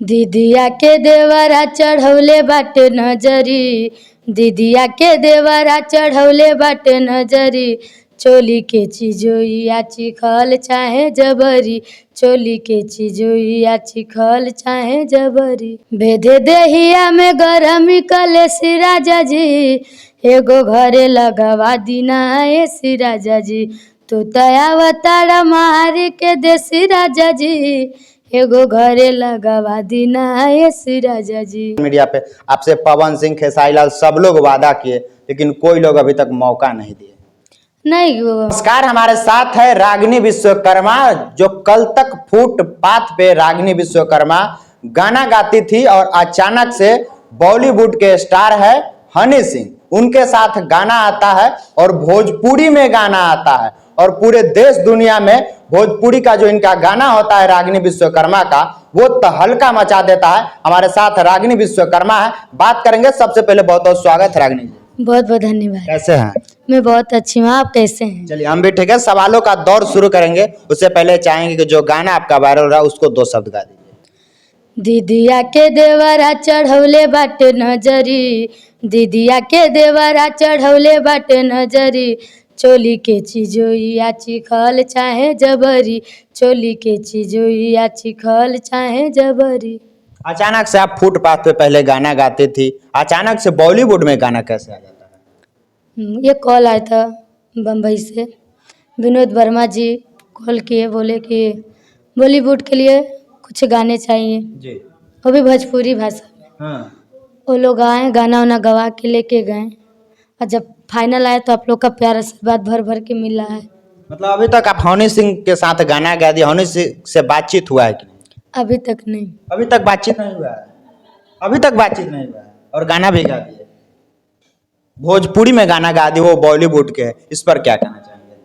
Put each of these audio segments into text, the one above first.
दीदिया के देवरा चढ़ौले बाटे नजरी, दीदिया के देवरा चढ़ौले बाटे नजरी, चोली के चिजोइया चिखल चाहे जबरी, चोली के चिजोइया चिखल चाहे जबरी। बेधे देहिया में गरमी कले सिराजा जी, एगो घरे लगवा दीना ए सिराजा जी, तू तयावतारा मार के देसी राजा जी, एगो घरे लगवा दीना ए सिराजा जी। मीडिया पे आपसे पवन सिंह, खेसारी लाल सब लोग वादा किए, लेकिन कोई लोग अभी तक मौका नहीं दिए। नहीं नमस्कार, हमारे साथ है रागिनी विश्वकर्मा, जो कल तक फुटपाथ पे रागिनी विश्वकर्मा गाना गाती थी और अचानक से बॉलीवुड के स्टार है हनी सिंह, उनके साथ गाना आता है और भोजपुरी में गाना आता है और पूरे देश दुनिया में भोजपुरी का जो इनका गाना होता है रागिनी विश्वकर्मा का, वो तहलका मचा देता है। हमारे साथ रागिनी विश्वकर्मा है, बात करेंगे। सबसे पहले बहुत बहुत स्वागत है रागिनी जी। बहुत बहुत धन्यवाद। कैसे हैं? मैं बहुत अच्छी हूँ, आप कैसे हैं? चलिए हम भी ठीक है। सवालों का दौर शुरू करेंगे, उससे पहले चाहेंगे कि जो गाना आपका वायरल रहा उसको 2 शब्द गा दीजिए। दीदिया के देवरा चढ़ौले बाटे नजरी, दीदिया के देवरा चढ़ौले बाटे नजरी, चोली के चिजोइया चिखल चाहे जबरी, चोली के चिजोइया चिखल चाहे जबरी। अचानक से आप फुटपाथ पे पहले गाना गाती थी, अचानक से बॉलीवुड में गाना कैसे आ जाता है? ये कॉल आया था बम्बई से, विनोद वर्मा जी कॉल किए, बोले कि बॉलीवुड के लिए कुछ गाने चाहिए जी। वो भी भोजपुरी भाषा में। हाँ। वो लोग आए, गाना वाना गवा के लेके गए, और जब फाइनल आया तो आप लोग का प्यार आशीर्वाद भर भर के मिला है। मतलब अभी तक आप हनी सिंह के साथ गाना गा दिया, हनी सिंह से बातचीत हुआ है कि नहीं? अभी तक नहीं। अभी तक बातचीत नहीं हुआ है, अभी तक बातचीत नहीं हुआ है और गाना भी गा दिए। भोजपुरी में गाना गा दिए, वो बॉलीवुड के, इस पर क्या कहना चाहेंगे?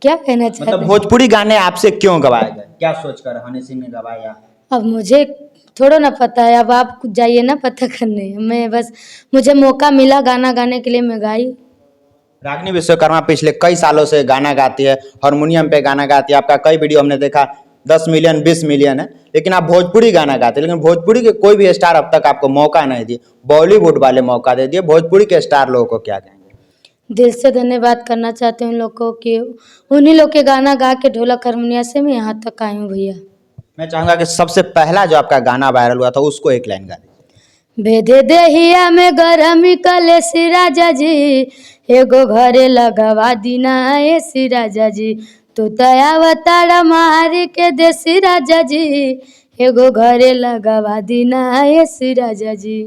क्या कहना चाहते मतलब हैं? भोजपुरी गाने आपसे क्यों गवाए गए, क्या सोचकर हनी सिंह ने गवाया? अब मुझे थोड़ा ना पता है, अब आप जाइए ना पता करने। मैं बस, मुझे मौका मिला गाना गाने के लिए, मैं गाई। रागिनी विश्वकर्मा पिछले कई सालों से गाना गाती है, हारमोनियम पे गाना गाती है, आपका कई वीडियो हमने देखा, 10 मिलियन 20 मिलियन है, लेकिन आप भोजपुरी गाना गाते हैं। लेकिन भोजपुरी के कोई भी स्टार अब तक आपको मौका नहीं दिए, बॉलीवुड वाले मौका दे दिए। भोजपुरी के स्टार लोगों को क्या कहेंगे? दिल से धन्यवाद करना चाहते हैं उन लोग को कि उन्हीं लोग के गाना गा के ढोलक हारमोनिया से मैं यहाँ तक आई हूँ भैया। मैं चाहूंगा कि सबसे पहला जो आपका गाना वायरल हुआ था उसको एक लाइन गा दीजिए। बेधे देहिया में गरमी कले सिराजा जी, एगो घरे लगवा दीना ए सिराजा जी, तू तयावतारा मार के देसी राजा जी, एगो घरे लगवा दीना ए सिराजा जी।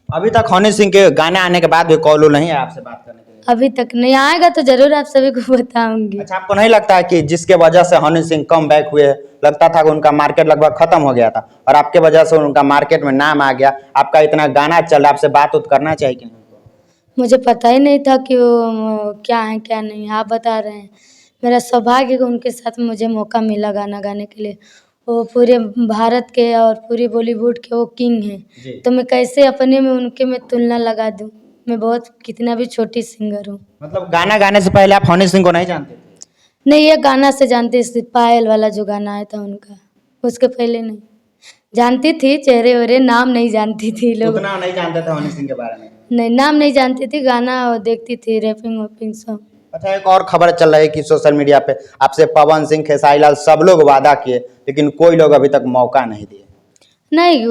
अभी तक हनी सिंह के गाने आने के बाद भी कॉल नहीं है आपसे बात करने के लिए? अभी तक नहीं आएगा तो जरूर आप सभी को बताऊंगी। अच्छा, आपको नहीं लगता है कि जिसके वजह से हनी सिंह कम बैक हुए, लगता था कि उनका मार्केट लगभग खत्म हो गया था और आपके वजह से उनका मार्केट में नाम आ गया, आपका इतना गाना चल रहा है, आपसे बात उत करना चाहिए कि नहीं? मुझे पता ही नहीं था कि वो क्या है क्या नहीं, आप बता रहे हैं। मेरा सौभाग्य कि उनके साथ मुझे मौका मिला गाना गाने के लिए। वो पूरे भारत के और पूरी बॉलीवुड के वो किंग हैं, तो मैं कैसे अपने में उनके में तुलना लगा दूं। मैं बहुत कितना भी छोटी सिंगर हूँ। मतलब गाना गाने से पहले आप हनी सिंह को नहीं जानते थे? नहीं, ये गाना से जानती थी, पायल वाला जो गाना आया था उनका, उसके पहले नहीं जानती थी। चेहरे वेहरे नाम नहीं जानती थी, लोग उतना नहीं जानते थे हनी सिंह के बारे में? नहीं, नाम नहीं जानती थी, गाना देखती थी, रैपिंग वैपिंग सब। अच्छा, एक और खबर चल रही है कि सोशल मीडिया पे आपसे पवन सिंह, खेसारी लाल सब लोग वादा किए, लेकिन कोई लोग अभी तक मौका नहीं दिए। नहीं,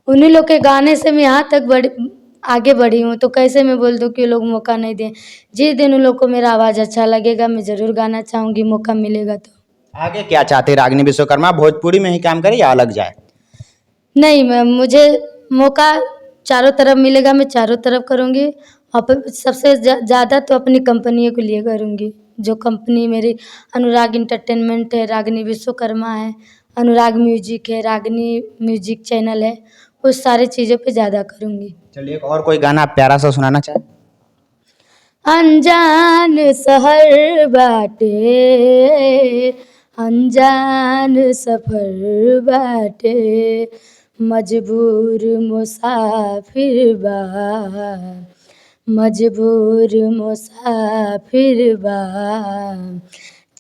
उन्हीं लोग के गाने से मैं यहाँ तक आगे बढ़ी हूँ, तो कैसे मैं बोल दूँ कि लोग मौका नहीं दें। जिस दिन उन लोग को मेरा आवाज़ अच्छा लगेगा मैं ज़रूर गाना चाहूँगी, मौका मिलेगा तो। आगे क्या चाहते हैं रागिनी विश्वकर्मा, भोजपुरी में ही काम करे या अलग जाए? नहीं मैम, मुझे मौका चारों तरफ मिलेगा, मैं चारों तरफ करूँगी। और सबसे ज़्यादा तो अपनी कंपनी को लिए करूँगी, जो कंपनी मेरी अनुराग इंटरटेनमेंट है, रागिनी विश्वकर्मा है, अनुराग म्यूजिक है, रागिनी म्यूजिक चैनल है, उस सारी चीज़ों पे ज़्यादा करूँगी। चलिए, एक और कोई गाना आप प्यारा सा सुनाना चाहें? अनजान शहर बाटे, अनजान सफर बाटे, मजबूर मुसाफिर बा, मजबूर मुसाफिर बा,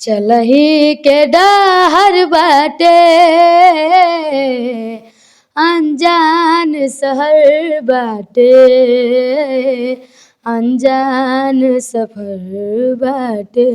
चलही के डहर बाटे अनजान शहर बाटे अनजान सफर बाटे।